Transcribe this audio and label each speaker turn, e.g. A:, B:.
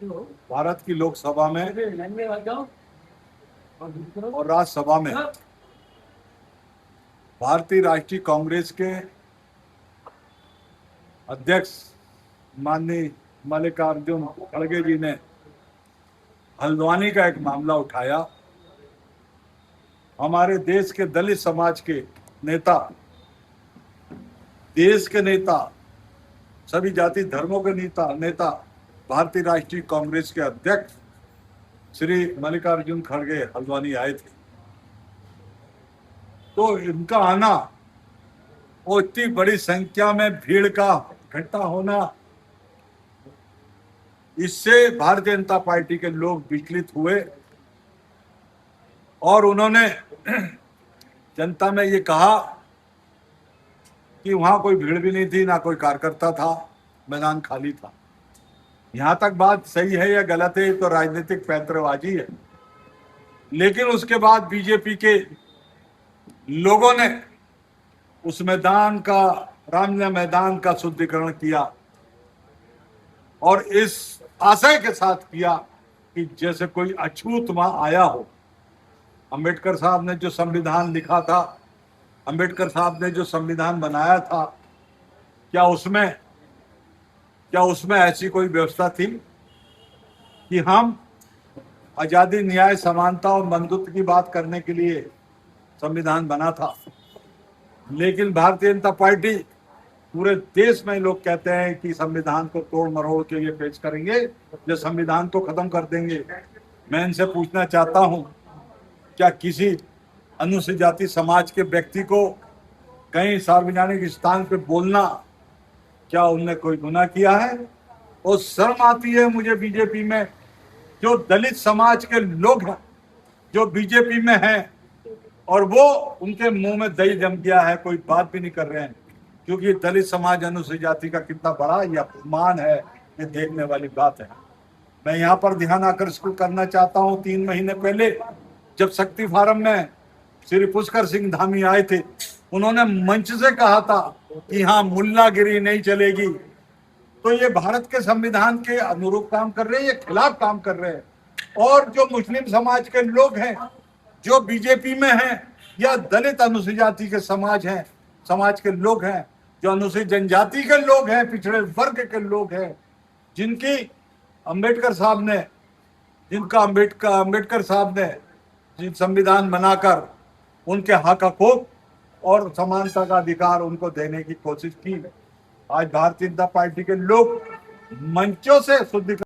A: भारत की लोकसभा में और राज्यसभा में भारतीय राष्ट्रीय कांग्रेस के अध्यक्ष माननीय मल्लिकार्जुन खड़गे जी ने हल्द्वानी का एक मामला उठाया। हमारे देश के दलित समाज के नेता, देश के नेता, सभी जाति धर्मों के नेता भारतीय राष्ट्रीय कांग्रेस के अध्यक्ष श्री मल्लिकार्जुन खड़गे हल्द्वानी आए थे। तो इनका आना और इतनी बड़ी संख्या में भीड़ का इकट्ठा होना, इससे भारतीय जनता पार्टी के लोग विचलित हुए और उन्होंने जनता में ये कहा कि वहां कोई भीड़ भी नहीं थी, ना कोई कार्यकर्ता था, मैदान खाली था। यहां तक बात सही है या गलत है तो राजनीतिक पैंतरेबाजी है, लेकिन उसके बाद बीजेपी के लोगों ने उस मैदान का, रामलीला मैदान का शुद्धिकरण किया और इस आशय के साथ किया कि जैसे कोई अछूत वहां आया हो। अंबेडकर साहब ने जो संविधान लिखा था, अंबेडकर साहब ने जो संविधान बनाया था, क्या उसमें ऐसी कोई व्यवस्था थी कि हम आजादी, न्याय, समानता और बंधुत्व की बात करने के लिए संविधान बना था? लेकिन भारतीय जनता पार्टी, पूरे देश में लोग कहते हैं कि संविधान को तोड़ मरोड़ के ये पेश करेंगे, ये संविधान को खत्म कर देंगे। मैं इनसे पूछना चाहता हूं, क्या किसी अनुसूचित जाति समाज के व्यक्ति को कहीं सार्वजनिक स्थान पे बोलना, क्या उनने कोई गुनाह किया है? और शर्म आती है मुझे बीजेपी में जो दलित समाज के लोग हैं, जो बीजेपी में हैं, और वो उनके मुंह में दही जम गया है, कोई बात भी नहीं कर रहे हैं, क्योंकि दलित समाज अनुसूचित जाति का कितना बड़ा ये अपमान है, ये देखने वाली बात है। मैं यहाँ पर ध्यान आकर्षित करना चाहता हूँ, 3 महीने पहले जब शक्ति फारम में श्री पुष्कर सिंह धामी आए थे, उन्होंने मंच से कहा था कि हाँ, मुल्लागिरी नहीं चलेगी। तो ये भारत के संविधान के अनुरूप काम कर रहे हैं, ये खिलाफ काम कर रहे हैं। और जो मुस्लिम समाज के लोग हैं, जो बीजेपी में हैं, या दलित अनुसूचित जाति के समाज के लोग हैं, जो अनुसूचित जनजाति के लोग हैं, पिछड़े वर्ग के लोग हैं, जिनकी अंबेडकर साहब ने जिन संविधान बनाकर उनके हक हकूक और समानता का अधिकार उनको देने की कोशिश की, आज भारतीय जनता पार्टी के लोग मंचों से शुद्धिकरण